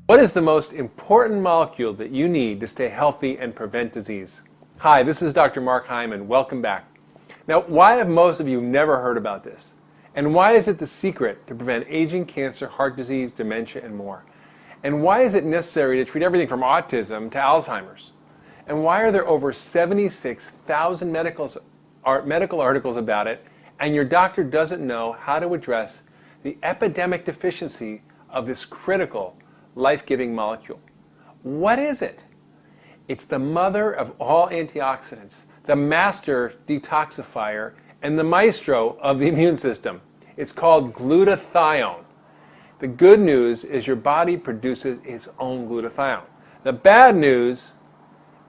What is the most important molecule that you need to stay healthy and prevent disease? Hi, this is Dr. Mark Hyman. Welcome back. Now, why have most of you never heard about this? And why is it the secret to prevent aging, cancer, heart disease, dementia, and more? And why is it necessary to treat everything from autism to Alzheimer's? And why are there over 76,000 medical articles about it, and your doctor doesn't know how to address the epidemic deficiency of this critical, life-giving molecule? What is it? It's the mother of all antioxidants, the master detoxifier, and the maestro of the immune system. It's called glutathione. The good news is your body produces its own glutathione. The bad news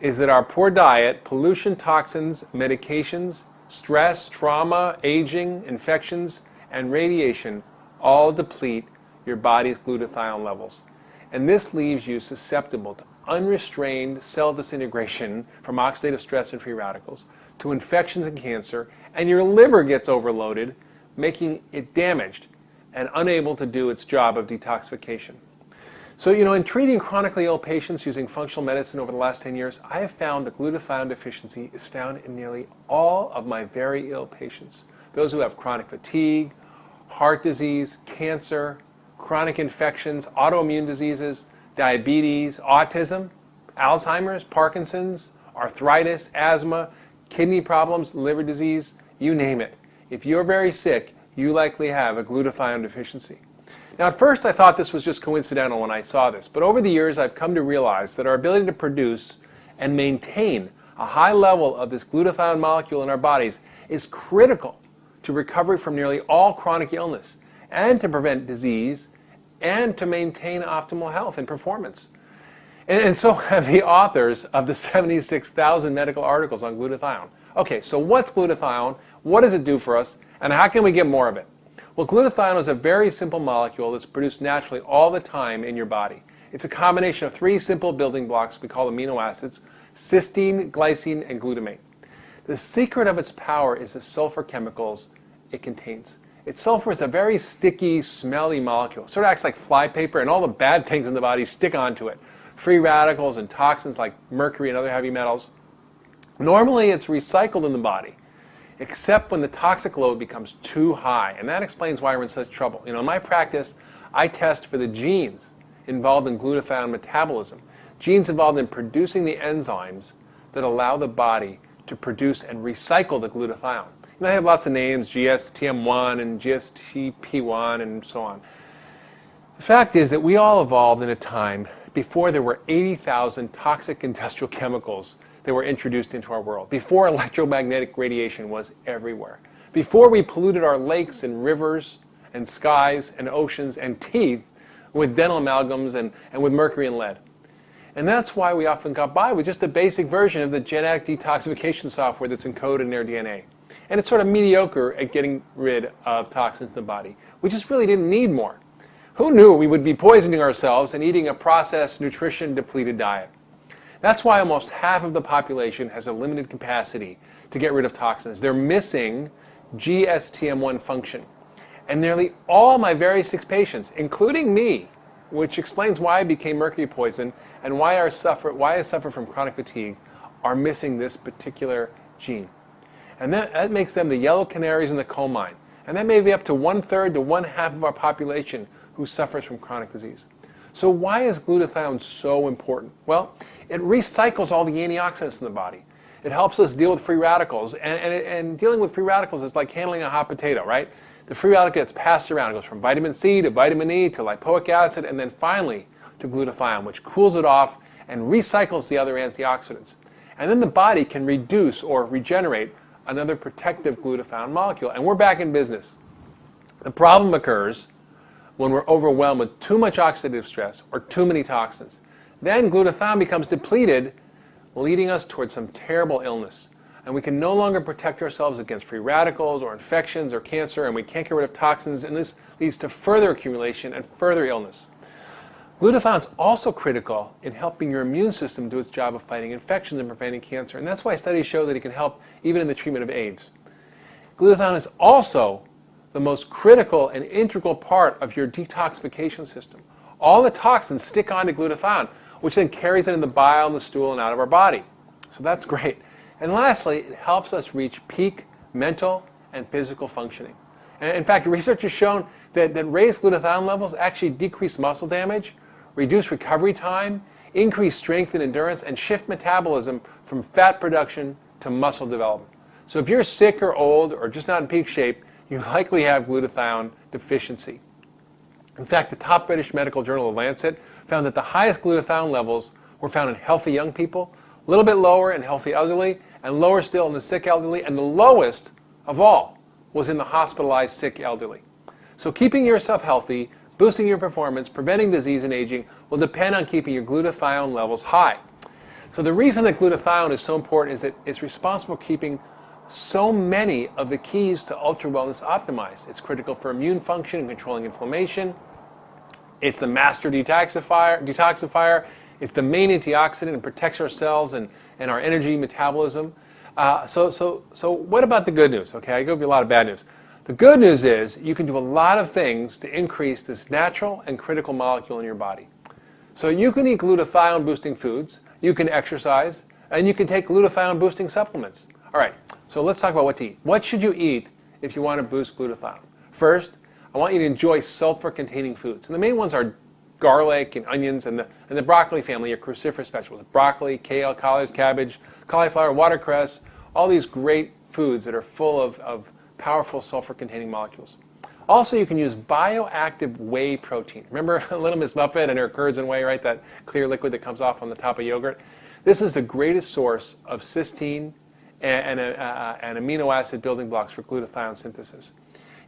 is that our poor diet, pollution, toxins, medications, stress, trauma, aging, infections, and radiation all deplete your body's glutathione levels. And this leaves you susceptible to unrestrained cell disintegration from oxidative stress and free radicals, to infections and cancer, and your liver gets overloaded, making it damaged and unable to do its job of detoxification. So, in treating chronically ill patients using functional medicine over the last 10 years, I have found that glutathione deficiency is found in nearly all of my very ill patients. Those who have chronic fatigue, heart disease, cancer, chronic infections, autoimmune diseases, diabetes, autism, Alzheimer's, Parkinson's, arthritis, asthma, kidney problems, liver disease, you name it. If you're very sick, you likely have a glutathione deficiency. Now, at first I thought this was just coincidental when I saw this, but over the years I've come to realize that our ability to produce and maintain a high level of this glutathione molecule in our bodies is critical to recovery from nearly all chronic illness, and to prevent disease, and to maintain optimal health and performance. And so have the authors of the 76,000 medical articles on glutathione. Okay, so what's glutathione? What does it do for us? And how can we get more of it? Well, glutathione is a very simple molecule that's produced naturally all the time in your body. It's a combination of three simple building blocks we call amino acids: cysteine, glycine, and glutamate. The secret of its power is the sulfur chemicals it contains. Its sulfur is a very sticky, smelly molecule. It sort of acts like flypaper, and all the bad things in the body stick onto it. Free radicals and toxins like mercury and other heavy metals. Normally it's recycled in the body, except when the toxic load becomes too high, and that explains why we're in such trouble. In my practice, I test for the genes involved in glutathione metabolism, genes involved in producing the enzymes that allow the body to produce and recycle the glutathione. They have lots of names, GSTM1 and GSTP1 and so on. The fact is that we all evolved in a time before there were 80,000 toxic industrial chemicals that were introduced into our world, before electromagnetic radiation was everywhere, before we polluted our lakes and rivers and skies and oceans and teeth with dental amalgams and with mercury and lead. And that's why we often got by with just a basic version of the genetic detoxification software that's encoded in their DNA. And it's sort of mediocre at getting rid of toxins in the body. We just really didn't need more. Who knew we would be poisoning ourselves and eating a processed, nutrition-depleted diet? That's why almost half of the population has a limited capacity to get rid of toxins. They're missing GSTM1 function. And nearly all my very sick patients, including me, which explains why I became mercury poisoned and why I suffer from chronic fatigue, are missing this particular gene. And that makes them the yellow canaries in the coal mine. And that may be up to 1/3 to 1/2 of our population who suffers from chronic disease. So why is glutathione so important? Well, it recycles all the antioxidants in the body. It helps us deal with free radicals. And dealing with free radicals is like handling a hot potato, right? The free radical gets passed around. It goes from vitamin C to vitamin E to lipoic acid, and then finally to glutathione, which cools it off and recycles the other antioxidants. And then the body can reduce or regenerate another protective glutathione molecule, and we're back in business. The problem occurs when we're overwhelmed with too much oxidative stress or too many toxins. Then glutathione becomes depleted, leading us towards some terrible illness. And we can no longer protect ourselves against free radicals or infections or cancer, and we can't get rid of toxins, and this leads to further accumulation and further illness. Glutathione is also critical in helping your immune system do its job of fighting infections and preventing cancer, and that's why studies show that it can help even in the treatment of AIDS. Glutathione is also the most critical and integral part of your detoxification system. all the toxins stick onto glutathione, which then carries it in the bile and the stool and out of our body. So that's great. And lastly, it helps us reach peak mental and physical functioning. And in fact, research has shown that raised glutathione levels actually decrease muscle damage, reduce recovery time, increase strength and endurance, and shift metabolism from fat production to muscle development. So if you're sick or old or just not in peak shape, you likely have glutathione deficiency. In fact, the top British medical journal, The Lancet, found that the highest glutathione levels were found in healthy young people, a little bit lower in healthy elderly, and lower still in the sick elderly, and the lowest of all was in the hospitalized sick elderly. So keeping yourself healthy, boosting your performance, preventing disease and aging will depend on keeping your glutathione levels high. So the reason that glutathione is so important is that it's responsible for keeping so many of the keys to ultra wellness optimized. It's critical for immune function and controlling inflammation. It's the master detoxifier. It's the main antioxidant and protects our cells and our energy metabolism. So what about the good news? Okay, I give you a lot of bad news. The good news is you can do a lot of things to increase this natural and critical molecule in your body. So you can eat glutathione boosting foods, you can exercise, and you can take glutathione boosting supplements. All right, so let's talk about what to eat. What should you eat if you want to boost glutathione? First, I want you to enjoy sulfur-containing foods. And the main ones are garlic and onions and the broccoli family, your cruciferous vegetables. Broccoli, kale, collards, cabbage, cauliflower, watercress, all these great foods that are full of powerful sulfur-containing molecules. Also, you can use bioactive whey protein. Remember Little Miss Muffet and her curds and whey, right? That clear liquid that comes off on the top of yogurt. This is the greatest source of cysteine and amino acid building blocks for glutathione synthesis.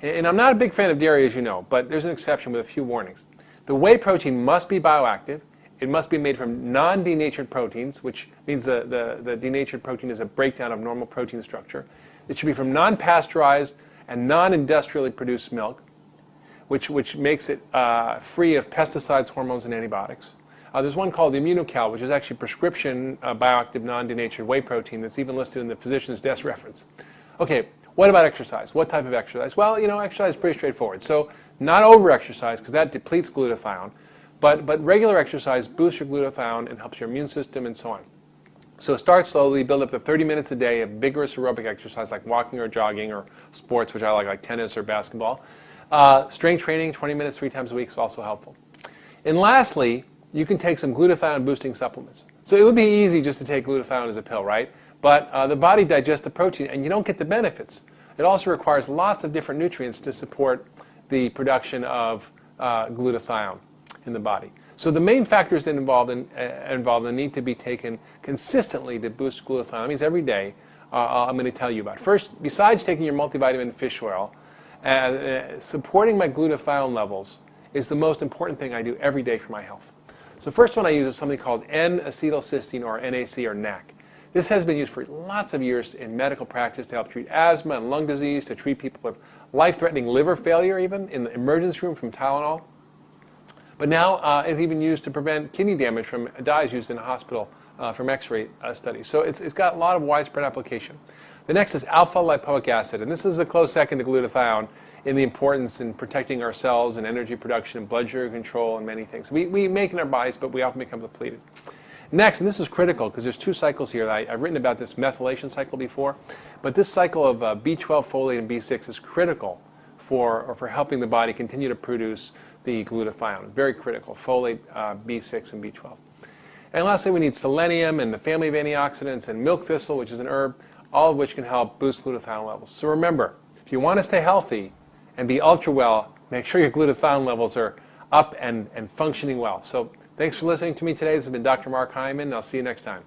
And I'm not a big fan of dairy, as you know, but there's an exception with a few warnings. The whey protein must be bioactive. It must be made from non-denatured proteins, which means the denatured protein is a breakdown of normal protein structure. It should be from non-pasteurized and non-industrially produced milk, which makes it free of pesticides, hormones, and antibiotics. There's one called the Immunocal, which is actually prescription bioactive non-denatured whey protein that's even listed in the physician's desk reference. Okay, what about exercise? What type of exercise? Well, exercise is pretty straightforward. So not over-exercise, because that depletes glutathione, but regular exercise boosts your glutathione and helps your immune system and so on. So start slowly, build up to 30 minutes a day of vigorous aerobic exercise like walking or jogging or sports, which I like tennis or basketball. Strength training, 20 minutes 3 times a week is also helpful. And lastly, you can take some glutathione boosting supplements. So it would be easy just to take glutathione as a pill, right? But the body digests the protein and you don't get the benefits. It also requires lots of different nutrients to support the production of glutathione in the body. So the main factors that involved and need to be taken consistently to boost glutathione, that means every day, I'm going to tell you about. First, besides taking your multivitamin fish oil, supporting my glutathione levels is the most important thing I do every day for my health. So first one I use is something called N-acetylcysteine, or NAC, or NAC. This has been used for lots of years in medical practice to help treat asthma and lung disease, to treat people with life-threatening liver failure even in the emergency room from Tylenol. But now it's even used to prevent kidney damage from dyes used in a hospital from X-ray studies. So it's got a lot of widespread application. The next is alpha-lipoic acid, and this is a close second to glutathione in the importance in protecting our cells and energy production and blood sugar control and many things. We make it in our bodies, but we often become depleted. Next, and this is critical because there's 2 cycles here. I've written about this methylation cycle before, but this cycle of B12, folate, and B6 is critical for helping the body continue to produce the glutathione. Very critical, folate, B6, and B12. And lastly, we need selenium and the family of antioxidants and milk thistle, which is an herb, all of which can help boost glutathione levels. So remember, if you want to stay healthy and be ultra well, make sure your glutathione levels are up and functioning well. So thanks for listening to me today. This has been Dr. Mark Hyman, and I'll see you next time.